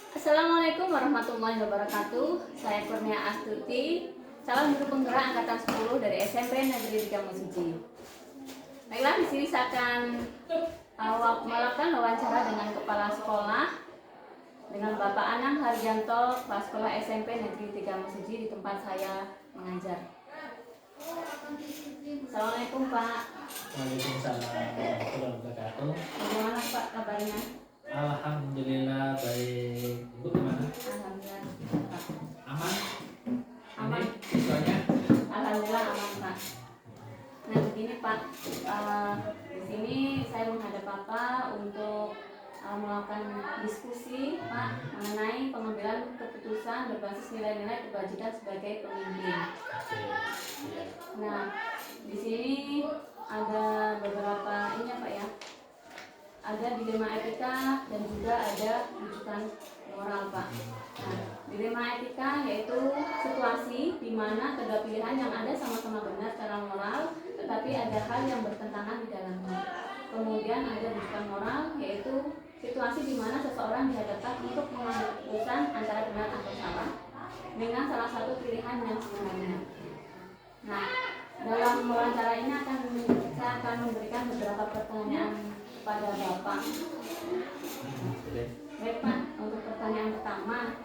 Assalamualaikum warahmatullahi wabarakatuh. Saya Kurnia Astuti, calon guru penggerak angkatan 10 dari SMP Negeri 3 Mesuji. Baiklah, di sini saya akan melakukan wawancara dengan kepala sekolah, dengan Bapak Anang Harjanto, kepala sekolah SMP Negeri 3 Mesuji di tempat saya mengajar. Assalamualaikum Pak. Waalaikumsalam warahmatullahi wabarakatuh. Bagaimana Pak kabarnya? Alhamdulillah baik. Ibu gimana? Alhamdulillah Pak. Aman? Aman. Ini siswanya? Alhamdulillah aman Pak. Nah begini Pak, di sini saya menghadap Bapak untuk melakukan diskusi Pak mengenai pengambilan keputusan berbasis nilai-nilai kebajikan sebagai pemimpin. Oke. Iya. Nah di sini ada beberapa ini Pak ya, ada dilema etika dan juga ada rujukan moral Pak. Nah, dilema etika yaitu situasi di mana kedua pilihan yang ada sama-sama benar secara moral, tetapi ada hal yang bertentangan di dalamnya. Kemudian ada rujukan moral yaitu situasi di mana seseorang dihadapkan untuk mengambil keputusan antara benar atau salah dengan salah satu pilihan yang sebenarnya. Nah, dalam wawancara ini saya akan memberikan beberapa pertanyaan kepada Bapak. Baik Pak, untuk pertanyaan pertama,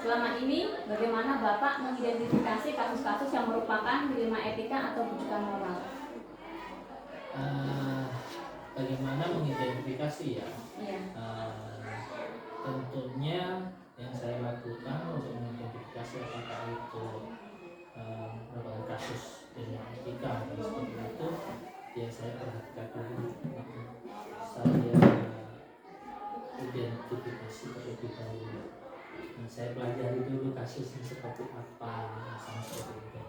selama ini bagaimana Bapak mengidentifikasi kasus-kasus yang merupakan dilema etika atau rujukan moral? Bagaimana mengidentifikasi ya? Iya. Tentunya yang saya lakukan untuk mengidentifikasi apakah itu merupakan kasus dilema etika atau seperti itu, ya saya perhatikan dulu. Saya identifikasi terlebih dahulu. Nah, saya pelajari dulu kasusnya seperti apa, misalnya seperti itu.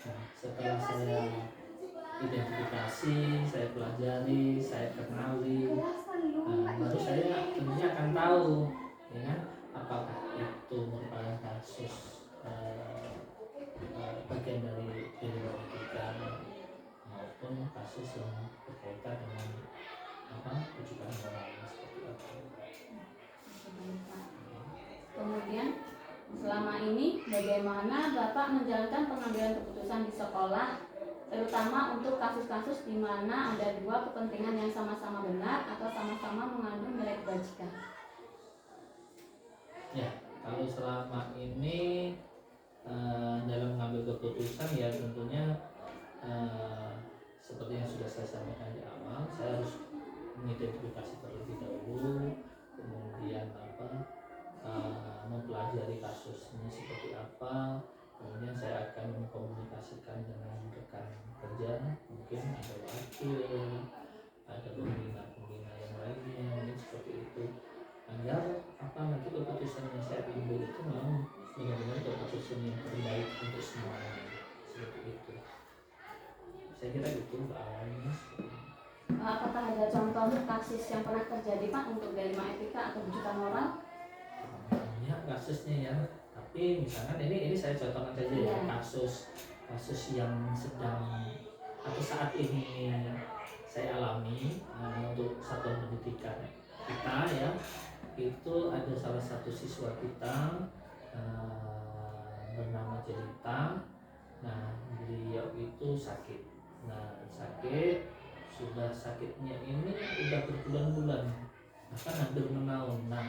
Nah, setelah saya identifikasi, saya pelajari, saya kenali, baru saya tentunya akan tahu, ya kan, apakah itu merupakan kasus bagian dari dilema etika maupun kasus yang berkaitan dengan rujukan moral seperti apa. Kemudian selama ini bagaimana Bapak menjalankan pengambilan keputusan di sekolah, terutama untuk kasus-kasus di mana ada dua kepentingan yang sama-sama benar atau sama-sama mengandung nilai kebajikan? Ya, kalau selama ini dalam mengambil keputusan ya tentunya seperti yang sudah saya sampaikan di awal, saya harus mengidentifikasi terlebih dahulu, kemudian mempelajari kasusnya seperti apa, kemudian saya akan mengkomunikasikan dengan rekan kerja, mungkin ada wakil, ada pembina-pembina yang lainnya, mungkin seperti itu, agar nanti keputusan yang saya ambil itu memang benar-benar keputusan yang terbaik untuk semuanya, seperti itu. Saya kira itu awalnya. Apakah ada contoh kasus yang pernah terjadi Pak untuk dilema etika atau rujukan moral? Banyak kasusnya ya, tapi misalkan ini saya contohkan saja ya, kasus yang sedang atau saat ini saya alami untuk satuan pendidikan kita ya, itu ada salah satu siswa kita bernama Jelita. Nah, beliau itu sakit. Nah, sudah sakitnya ini udah berbulan-bulan, bahkan hampir menahun. Nah,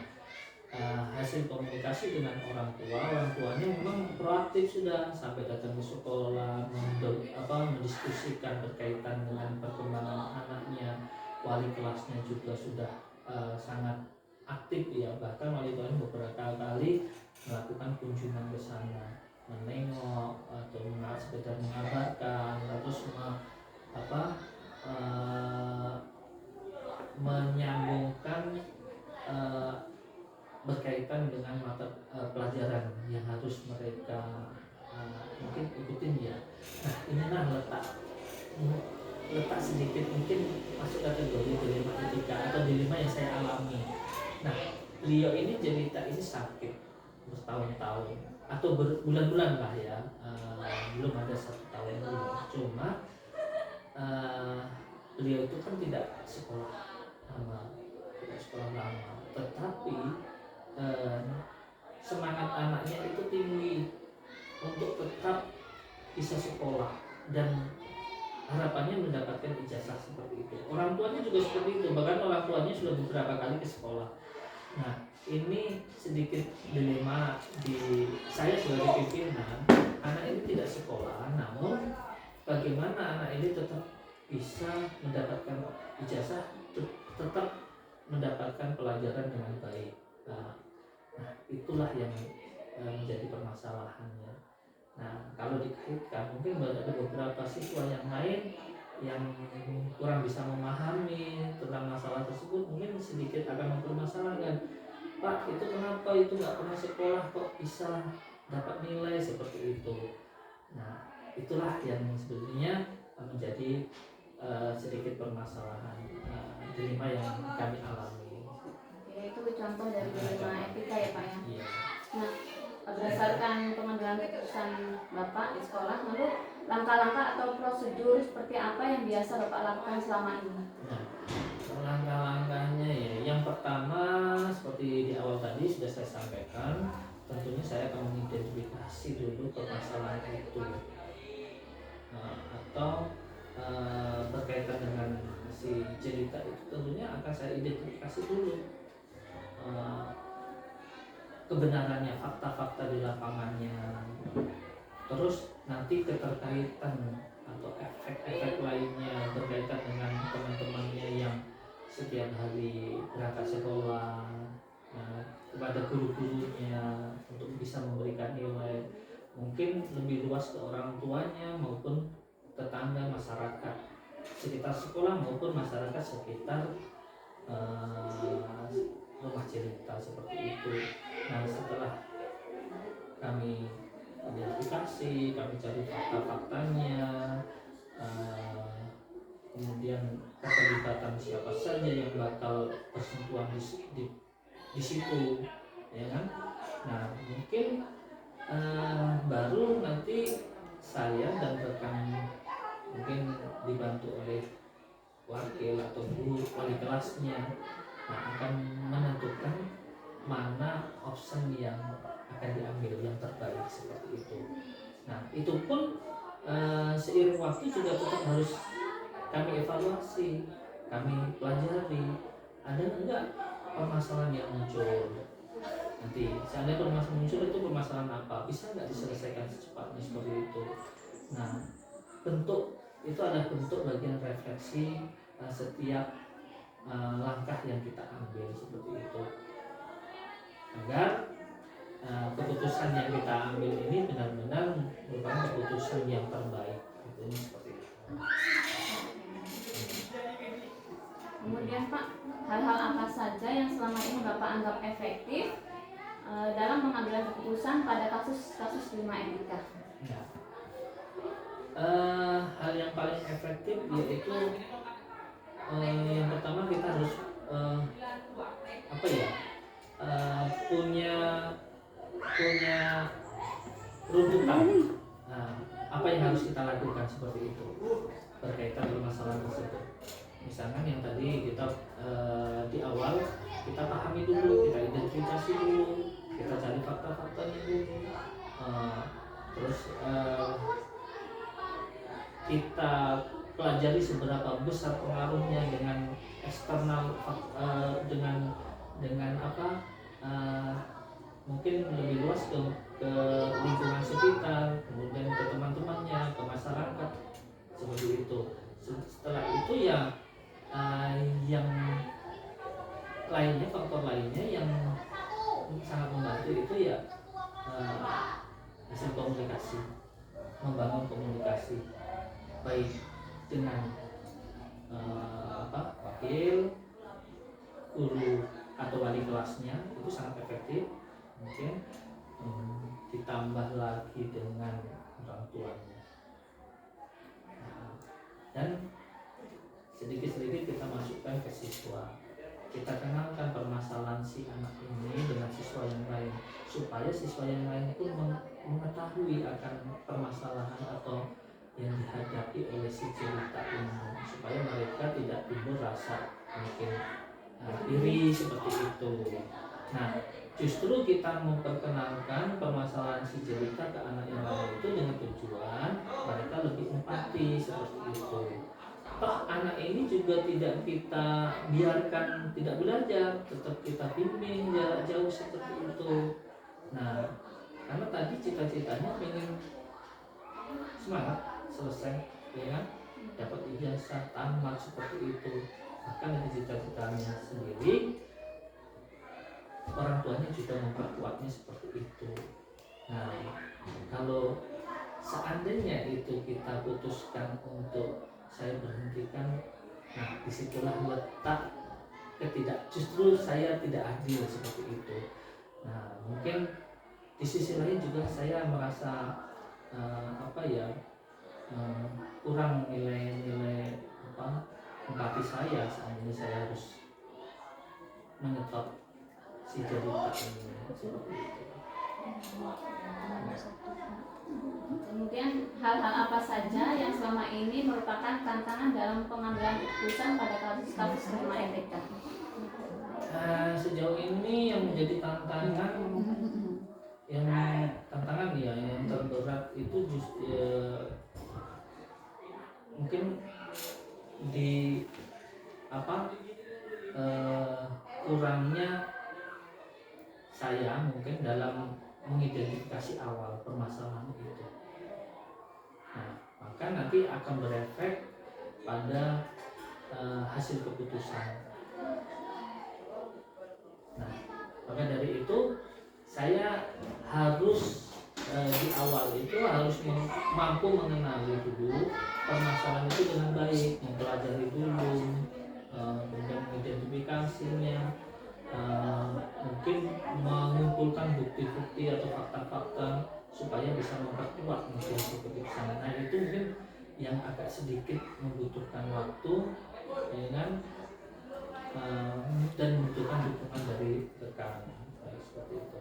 hasil komunikasi dengan orang tuanya memang proaktif, sudah sampai datang ke sekolah, mendiskusikan berkaitan dengan perkembangan anaknya. Wali kelasnya juga sudah sangat aktif ya, bahkan wali kelasnya beberapa kali melakukan kunjungan ke sana, menengok atau sekedar mengabarkan atau menyambungkan berkaitan dengan mata pelajaran yang harus mereka mungkin ikutin ya. Nah, inilah letak sedikit mungkin masuk kategori dilema etika atau dilema yang saya alami. Nah, beliau ini Jelita ini sakit bertahun-tahun atau berbulan-bulan lah ya, belum ada 1 tahun dulu. Cuma beliau itu kan tidak sekolah lama, tetapi anaknya itu tinggi untuk tetap bisa sekolah dan harapannya mendapatkan ijazah seperti itu. Orang tuanya juga seperti itu, bahkan orang tuanya sudah beberapa kali ke sekolah. Nah, ini sedikit dilema di saya sebagai pimpinan. Anak ini tidak sekolah, namun bagaimana anak ini tetap bisa mendapatkan ijazah, tetap mendapatkan pelajaran dengan baik. Nah, itulah yang menjadi permasalahannya. Nah, kalau dikaitkan mungkin ada beberapa siswa yang lain yang kurang bisa memahami tentang masalah tersebut, mungkin sedikit akan mempermasalahkan, Pak, itu kenapa itu nggak pernah sekolah kok bisa dapat nilai seperti itu. Nah, itulah yang sebenarnya menjadi sedikit permasalahan dilema yang kami alami. Oke, itu contoh dari dilema etika ya Pak ya. Iya. Nah, berdasarkan pengambilan keputusan Bapak di sekolah, lalu langkah-langkah atau prosedur seperti apa yang biasa Bapak lakukan selama ini? Nah, langkah-langkahnya ya, yang pertama seperti di awal tadi sudah saya sampaikan, tentunya saya akan mengidentifikasi dulu permasalahan itu, atau berkaitan dengan si cerita itu tentunya akan saya identifikasi dulu kebenarannya, fakta-fakta di lapangannya, terus nanti keterkaitan atau efek-efek lainnya berkaitan dengan teman-temannya yang setiap hari berangkat sekolah, kepada guru-gurunya untuk bisa memberikan nilai, mungkin lebih luas ke orang tuanya maupun tetangga, masyarakat sekitar sekolah maupun masyarakat sekitar rumah cerita seperti itu. Nah, setelah kami identifikasi, kami cari fakta-faktanya, kemudian keterlibatan siapa saja yang bakal bersentuhan di situ, ya kan? Nah, mungkin baru nanti saya dan rekan mungkin dibantu oleh wakil atau guru wali kelasnya, akan menentukan mana option yang akan diambil yang terbaik seperti itu. Nah, itu pun seiring waktu juga tetap harus kami evaluasi, kami pelajari, ada enggak permasalahan yang muncul. Nanti seandainya permasalahan muncul, itu permasalahan apa, bisa nggak diselesaikan secepatnya seperti itu. Nah, bentuk itu adalah bentuk bagian refleksi setiap langkah yang kita ambil seperti itu, agar keputusan yang kita ambil ini benar-benar merupakan keputusan yang terbaik. Ini seperti itu. Kemudian Pak, hal-hal apa saja yang selama ini Bapak anggap efektif dalam pengambilan keputusan pada kasus-kasus dilema etika? Nah, hal yang paling efektif yaitu yang pertama kita harus punya runtutan apa yang harus kita lakukan seperti itu berkaitan dengan masalah tersebut. Misalkan yang tadi kita di awal kita pahami dulu, kita identifikasi dulu, kita cari fakta-faktanya dulu, terus kita pelajari seberapa besar pengaruhnya dengan eksternal, dengan apa, mungkin lebih luas ke lingkungan sekitar, kemudian ke teman-temannya, ke masyarakat seperti itu. Setelah itu ya yang lainnya, faktor lainnya yang sangat membantu itu ya hasil komunikasi, membangun komunikasi baik dengan wakil, guru atau wali kelasnya, itu sangat efektif. Mungkin ditambah lagi dengan orang tuanya, dan sedikit-sedikit kita masukkan ke siswa, kita kenalkan permasalahan si anak ini dengan siswa yang lain, supaya siswa yang lain pun mengetahui akan permasalahan atau yang dihadapi oleh si cerita ini, supaya mereka tidak timbul rasa mungkin iri seperti itu. Nah, justru kita memperkenalkan permasalahan si jelita ke anak yang lain itu dengan tujuan mereka lebih empati seperti itu. Toh anak ini juga tidak kita biarkan tidak belajar, tetap kita bimbing jarak jauh seperti itu. Nah, karena tadi cita-citanya ingin semangat selesai, ya kan? Dapat ijazah tamat seperti itu. Bahkan dari cita-citanya sendiri, orang tuanya juga memperkuatnya seperti itu. Nah, kalau seandainya itu kita putuskan untuk saya berhentikan, nah disitulah letak justru saya tidak adil seperti itu. Nah, mungkin di sisi lain juga saya merasa kurang nilai-nilai empati saya saat ini saya harus menyetop si jelita ini seperti itu. Kemudian hal-hal apa saja yang selama ini merupakan tantangan dalam pengambilan keputusan pada kasus-kasus terima ETK? Sejauh ini yang menjadi tantangan yang terberat itu justru mungkin di kurangnya saya mungkin dalam mengidentifikasi awal permasalahan itu. Nah, maka nanti akan berefek pada hasil keputusan. Nah, maka dari itu saya harus di awal itu harus mampu mengenali dulu permasalahan itu dengan baik, mempelajari dulu, kemudian mengidentifikasinya, mungkin mengumpulkan bukti-bukti atau fakta-fakta supaya bisa memperkuat hasil keputusan. Nah, itu mungkin yang agak sedikit membutuhkan waktu, ya kan, dan membutuhkan dukungan dari rekan seperti itu.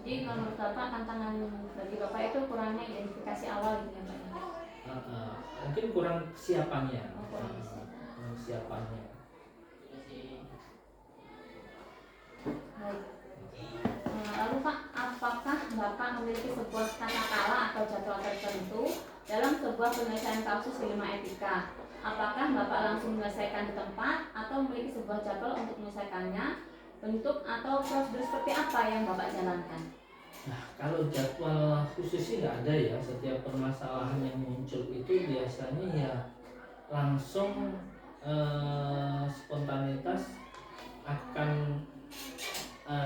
Jadi kalau menurut Bapak tantangan bagi Bapak itu kurangnya identifikasi awal gitu ya Pak? Mungkin kurang kesiapannya. Baik. Lalu Pak, apakah Bapak memiliki sebuah tata cara atau jadwal tertentu dalam sebuah penyelesaian kasus dilema etika? Apakah Bapak langsung menyelesaikan di tempat atau memiliki sebuah jadwal untuk menyelesaikannya? Bentuk atau prosedur seperti apa yang Bapak jalankan? Nah, kalau jadwal khusus sih nggak ada ya. Setiap permasalahan yang muncul itu biasanya ya langsung spontanitas akan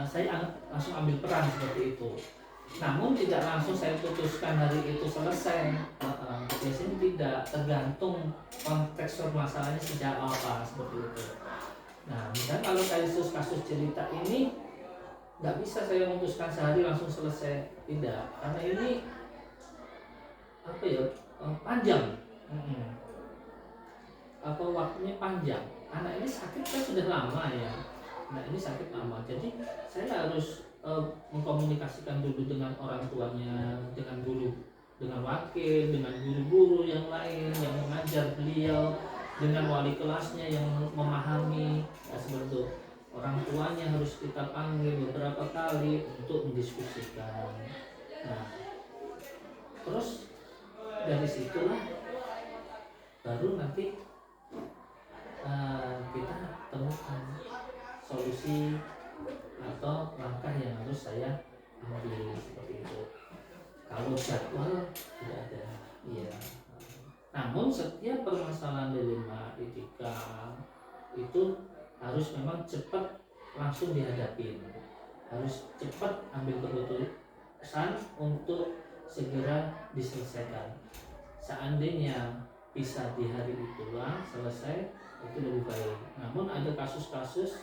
saya langsung ambil peran seperti itu. Namun tidak langsung saya putuskan hari itu selesai. Biasanya tidak, tergantung konteks permasalahannya sejak apa seperti itu. Nah, misalnya kalau kasus jelita ini nggak bisa saya memutuskan sehari langsung selesai, tidak, karena ini panjang, waktunya panjang. Anak ini sakit kan sudah lama ya, jadi saya harus mengkomunikasikan dulu dengan orang tuanya, dengan guru, dengan wakil, dengan guru-guru yang lain yang mengajar beliau, dengan wali kelasnya yang memahami, ya, seperti itu. Orang tuanya harus kita panggil beberapa kali untuk mendiskusikan. Nah, terus dari situlah baru nanti kita temukan solusi atau langkah yang harus saya ambil seperti itu. Kalau jadwal tidak ada, iya. Namun setiap permasalahan dilema etika itu harus memang cepat langsung dihadapi, harus cepat ambil keputusan untuk segera diselesaikan. Seandainya bisa di hari itulah selesai, itu lebih baik. Namun ada kasus-kasus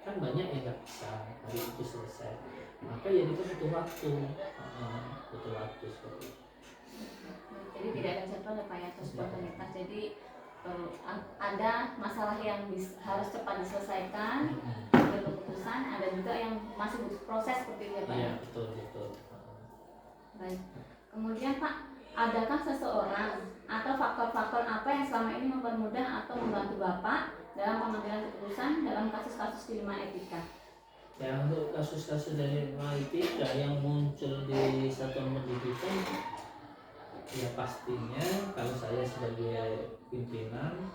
kan banyak yang nggak bisa hari itu selesai, maka ya kita butuh waktu seperti itu. Jadi tidak ada jadwal ya Pak ya, atau spontanitas. Jadi ada masalah yang harus cepat diselesaikan, ada keputusan, ada juga yang masih butuh proses seperti itu ya Pak. Iya, betul. Baik. Kemudian Pak, adakah seseorang atau faktor-faktor apa yang selama ini mempermudah atau membantu Bapak dalam pengambilan keputusan dalam kasus-kasus dilema etika? Ya untuk kasus-kasus dari Malika yang muncul di satuan pendidikan, ya pastinya kalau saya sebagai pimpinan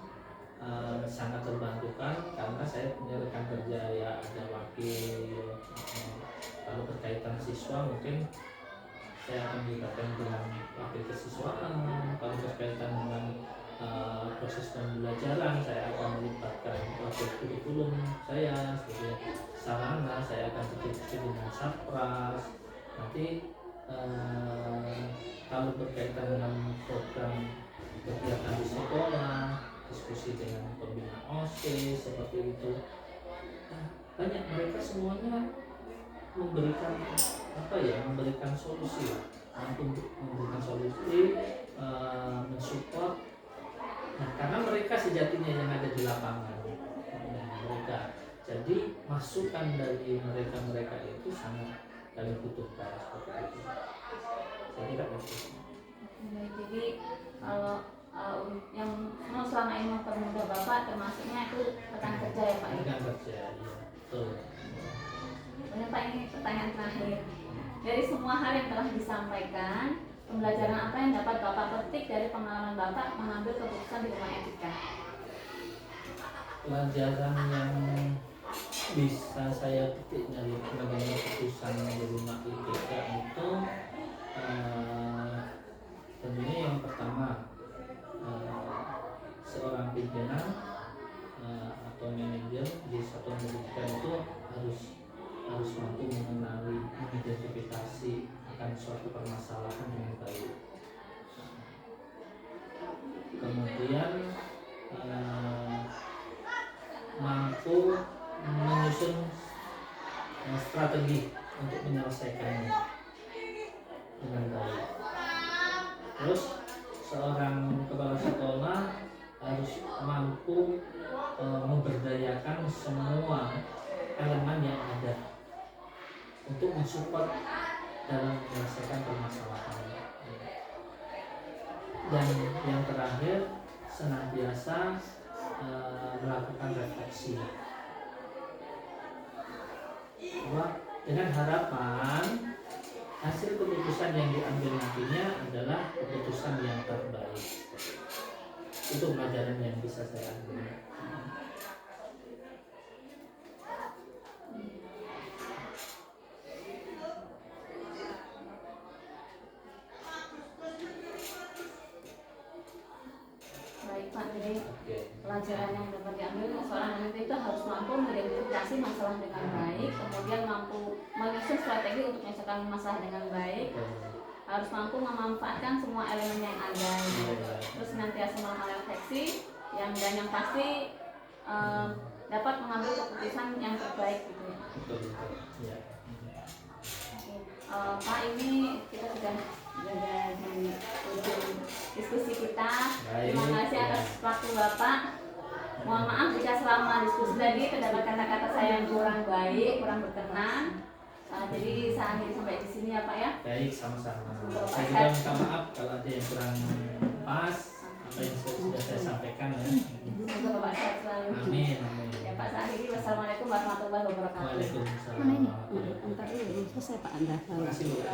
sangat terbantukan karena saya punya rekan kerja ya, ada wakil. Kalau berkaitan siswa mungkin saya akan melibatkan dengan wakil kesiswaan. Kalau berkaitan dengan proses pembelajaran, saya akan melibatkan wakil kurikulum saya sebagai sarana. Saya akan berdiskusi dengan satpras. Nanti kalau berkaitan dengan program kegiatan di sekolah, diskusi dengan pembina OSIS seperti itu. Nah, banyak mereka semuanya memberikan memberikan solusi, memberikan solusi, mensupport. Nah, karena mereka sejatinya yang ada di lapangan, mereka jadi masukan dari mereka itu sangat kami butuhkan seperti itu. Saya kira itu. Jadi kalau yang mau selama ini mempermudah Bapak termasuknya itu rekan kerja ya Pak? Rekan kerja, iya betul. Kemudian Pak, ini pertanyaan terakhir. Dari semua hal yang telah disampaikan, pembelajaran apa yang dapat Bapak petik dari pengalaman Bapak mengambil keputusan di rumah etika? Pelajaran yang bisa saya petik dari mengambil keputusan di rumah etika itu tentunya yang pertama, seorang pimpinan atau manajer di satuan pendidikan itu harus mampu mengenali, mengidentifikasi akan suatu permasalahan dengan baik. Kemudian mampu menyusun strategi untuk menyelesaikannya dengan baik. Terus seorang kepala sekolah harus mampu memberdayakan semua elemen yang ada untuk mensupport dalam menyelesaikan permasalahan. Dan yang terakhir, senantiasa melakukan refleksi bahwa dengan harapan hasil keputusan yang diambil nantinya adalah keputusan yang terbaik. Itu pelajaran yang bisa saya ambil. Baik Pak, jadi pelajaran yang dapat diambil seorang manajer itu harus mampu mengidentifikasi masalah dengan baik, kemudian mampu menyusun strategi untuk menyelesaikan masalah dengan baik, harus mampu memanfaatkan semua elemen yang ada, terus nantiasa melakukan refleksi, dan yang pasti dapat mengambil keputusan yang terbaik gitu ya. Ya. Pak, ini kita sudah berada di ujung diskusi kita. Terima kasih atas waktu Bapak. Mohon maaf jika selama diskusi tadi terdapat kata-kata saya yang kurang baik, kurang berkenan. Jadi saya akhiri sampai di sini ya Pak ya. Baik, sama-sama. Saya juga minta maaf kalau ada yang kurang pas apa yang sudah saya sampaikan ya. Semoga Bapak sehat selalu. Amin, amin. Ya Pak, saya akhiri. Wassalamualaikum warahmatullahi wabarakatuh. Waalaikumsalam. Mana ini? Antar dulu, selesai Pak Anda. Terima kasih Bu. Ya,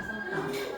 sama-sama.